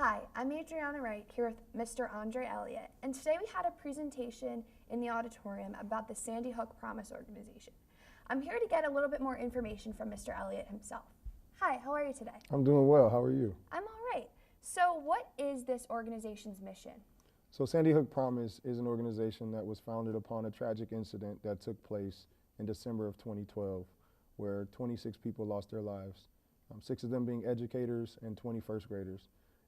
Hi, I'm Adrianna Wright here with Mr. Andre Elliott, and today we had a presentation in the auditorium about the Sandy Hook Promise organization. I'm here to get a little bit more information from Mr. Elliott himself. Hi, how are you today? I'm doing well. How are you? I'm all right. So what is this organization's mission? So Sandy Hook Promise is an organization that was founded upon a tragic incident that took place in December of 2012, where 26 people lost their lives, 6 of them being educators and 20 first graders.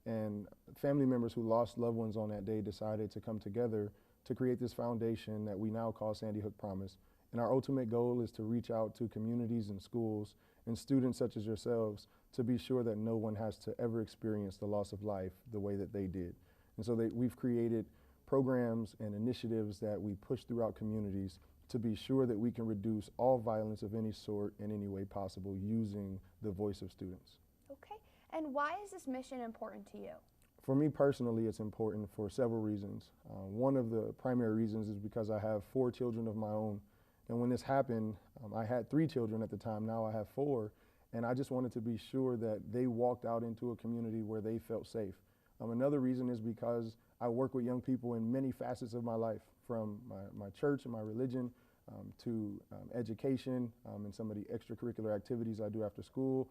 And family members who lost loved ones on that day decided to come together to create this foundation that we now call Sandy Hook Promise. And our ultimate goal is to reach out to communities and schools and students such as yourselves to be sure that no one has to ever experience the loss of life the way that they did. And so we've created programs and initiatives that we push throughout communities to be sure that we can reduce all violence of any sort in any way possible using the voice of students. Okay, and why is this mission important to you? For me personally, it's important for several reasons. One of the primary reasons is because I have 4 children of my own. And when this happened, I had 3 children at the time, now I have 4. And I just wanted to be sure that they walked out into a community where they felt safe. Another reason is because I work with young people in many facets of my life, from my church and my religion to education and some of the extracurricular activities I do after school,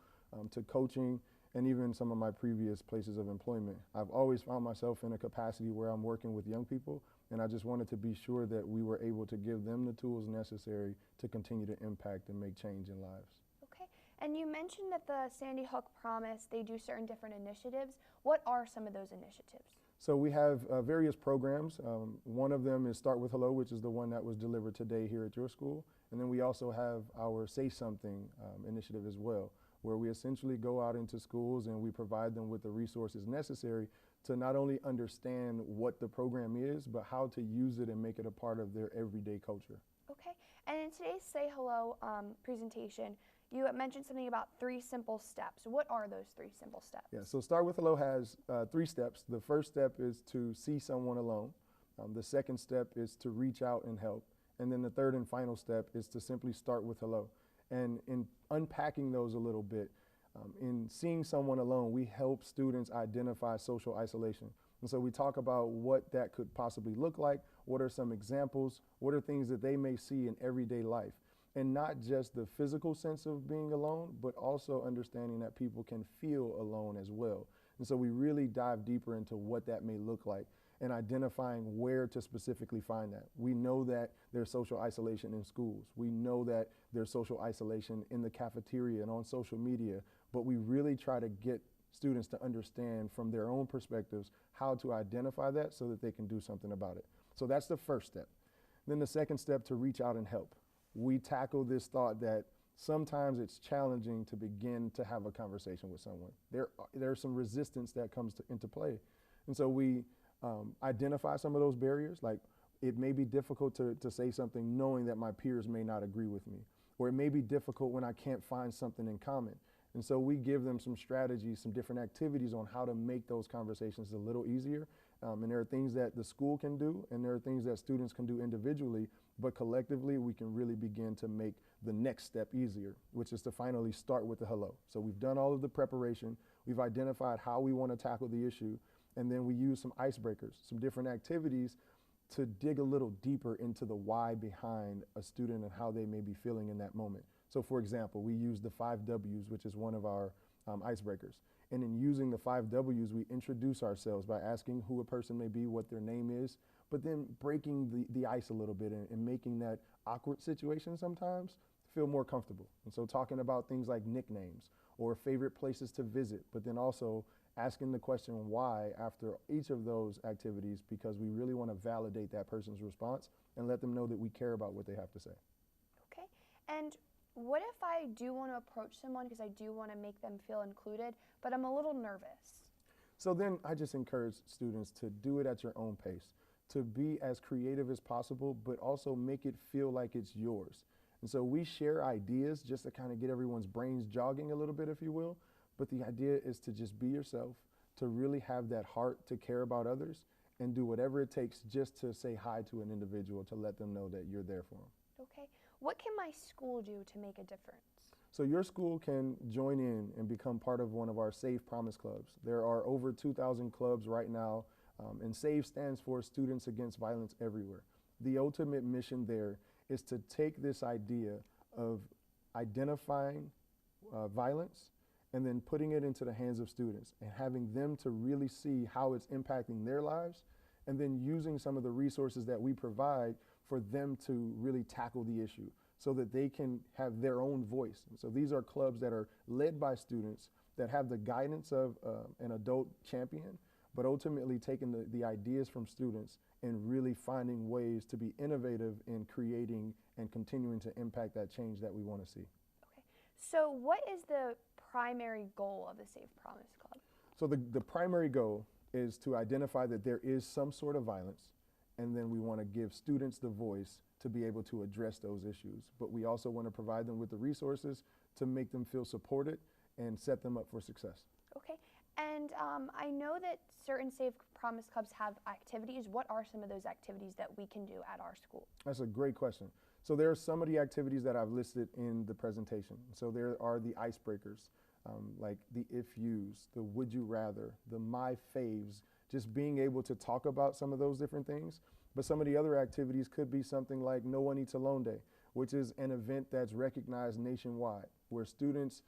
to coaching, and even some of my previous places of employment. I've always found myself in a capacity where I'm working with young people, and I just wanted to be sure that we were able to give them the tools necessary to continue to impact and make change in lives. Okay, and you mentioned that the Sandy Hook Promise, they do certain different initiatives. What are some of those initiatives? So we have various programs. One of them is Start With Hello, which is the one that was delivered today here at your school. And then we also have our Say Something initiative as well, where we essentially go out into schools and we provide them with the resources necessary to not only understand what the program is, but how to use it and make it a part of their everyday culture. Okay, and in today's Say Hello presentation, you mentioned something about 3 simple steps. What are those 3 simple steps? Yeah, so Start With Hello has 3 steps. The first step is to see someone alone. The second step is to reach out and help. And then the third and final step is to simply start with hello. And in unpacking those a little bit, in seeing someone alone, we help students identify social isolation. And so we talk about what that could possibly look like, what are some examples, what are things that they may see in everyday life. And not just the physical sense of being alone, but also understanding that people can feel alone as well. And so we really dive deeper into what that may look like and identifying where to specifically find that. We know that there's social isolation in schools. We know that there's social isolation in the cafeteria and on social media, but we really try to get students to understand from their own perspectives how to identify that so that they can do something about it. So that's the first step. Then the second step, to reach out and help. We tackle this thought that sometimes it's challenging to begin to have a conversation with someone. There's some resistance that comes into play. And so we identify some of those barriers, like it may be difficult to say something knowing that my peers may not agree with me, or it may be difficult when I can't find something in common. And so we give them some strategies, some different activities on how to make those conversations a little easier. And there are things that the school can do, and there are things that students can do individually, but collectively we can really begin to make the next step easier, which is to finally start with the hello. So we've done all of the preparation, we've identified how we want to tackle the issue, and then we use some icebreakers, some different activities to dig a little deeper into the why behind a student and how they may be feeling in that moment. So for example, we use the 5 W's, which is one of our icebreakers. And in using the 5 W's, we introduce ourselves by asking who a person may be, what their name is, but then breaking the ice a little bit and making that awkward situation sometimes feel more comfortable. And so talking about things like nicknames or favorite places to visit, but then also asking the question why after each of those activities, because we really want to validate that person's response and let them know that we care about what they have to say. Okay, and what if I do want to approach someone because I do want to make them feel included, but I'm a little nervous? So then I just encourage students to do it at your own pace, to be as creative as possible, but also make it feel like it's yours. And so we share ideas just to kind of get everyone's brains jogging a little bit, if you will. But the idea is to just be yourself, to really have that heart to care about others, and do whatever it takes just to say hi to an individual, to let them know that you're there for them. Okay. What can my school do to make a difference? So your school can join in and become part of one of our Save Promise clubs. There are over 2,000 clubs right now, and SAVE stands for Students Against Violence Everywhere. The ultimate mission there is to take this idea of identifying violence and then putting it into the hands of students and having them to really see how it's impacting their lives, and then using some of the resources that we provide for them to really tackle the issue so that they can have their own voice. And so these are clubs that are led by students that have the guidance of an adult champion, but ultimately taking the ideas from students and really finding ways to be innovative in creating and continuing to impact that change that we want to see. Okay. So what is the primary goal of the Save Promise Club? So the primary goal is to identify that there is some sort of violence, and then we want to give students the voice to be able to address those issues. But we also want to provide them with the resources to make them feel supported and set them up for success. Okay. And I know that certain Save Promise clubs have activities. What are some of those activities that we can do at our school? That's a great question. So there are some of the activities that I've listed in the presentation. So there are the icebreakers, like the if yous, the would you rather, the my faves, just being able to talk about some of those different things. But some of the other activities could be something like No One Eats Alone Day, which is an event that's recognized nationwide, where students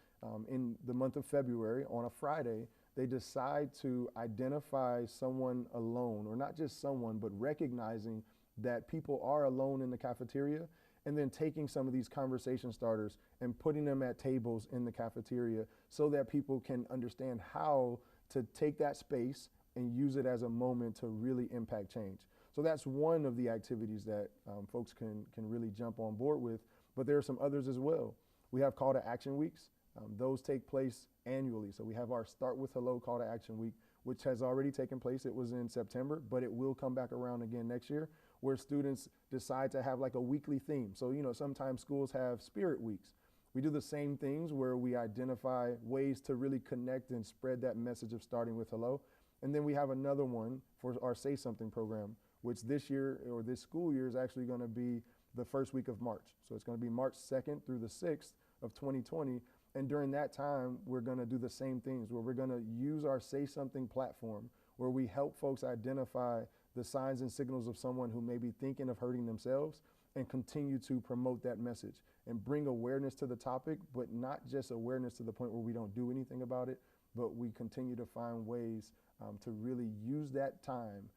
in the month of February on a Friday, they decide to identify someone alone, or not just someone, but recognizing that people are alone in the cafeteria, and then taking some of these conversation starters and putting them at tables in the cafeteria so that people can understand how to take that space and use it as a moment to really impact change. So that's one of the activities that folks can really jump on board with, but there are some others as well. We have call to action weeks. Those take place annually. So we have our Start with Hello call to action week, which has already taken place. It was in September, but it will come back around again next year, where students decide to have like a weekly theme. So, you know, sometimes schools have spirit weeks. We do the same things where we identify ways to really connect and spread that message of starting with hello. And then we have another one for our Say Something program, which this year, or this school year, is actually going to be the first week of March. So it's going to be March 2nd through the 6th of 2020. And during that time, we're going to do the same things, where we're going to use our Say Something platform, where we help folks identify the signs and signals of someone who may be thinking of hurting themselves, and continue to promote that message and bring awareness to the topic, but not just awareness to the point where we don't do anything about it, but we continue to find ways to really use that time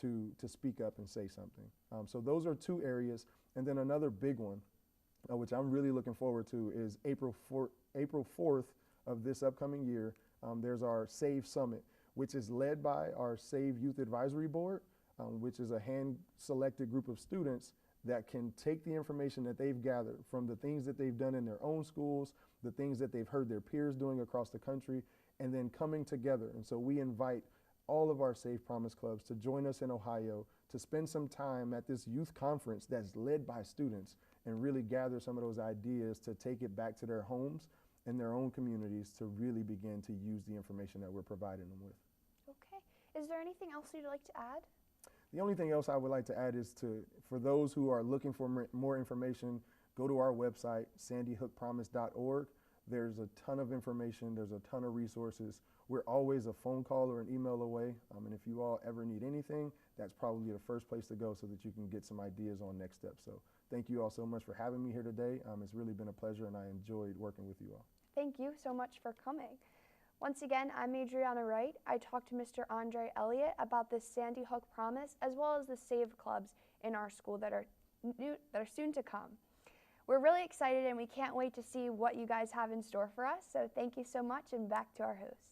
to speak up and say something. So those are two areas. And then another big one, which I'm really looking forward to, is April 4th of this upcoming year. There's our SAVE Summit, which is led by our SAVE Youth Advisory Board, which is a hand-selected group of students that can take the information that they've gathered from the things that they've done in their own schools, the things that they've heard their peers doing across the country, and then coming together. And so we invite all of our Save Promise clubs to join us in Ohio to spend some time at this youth conference that's led by students, and really gather some of those ideas to take it back to their homes and their own communities to really begin to use the information that we're providing them with. Okay. Is there anything else you'd like to add? The only thing else I would like to add is for those who are looking for more information, go to our website, sandyhookpromise.org. There's a ton of information. There's a ton of resources. We're always a phone call or an email away. And if you all ever need anything, that's probably the first place to go so that you can get some ideas on next steps. So thank you all so much for having me here today. It's really been a pleasure, and I enjoyed working with you all. Thank you so much for coming. Once again, I'm Adrianna Wright. I talked to Mr. Andre Elliott about the Sandy Hook Promise, as well as the SAVE clubs in our school that are soon to come. We're really excited, and we can't wait to see what you guys have in store for us. So thank you so much, and back to our host.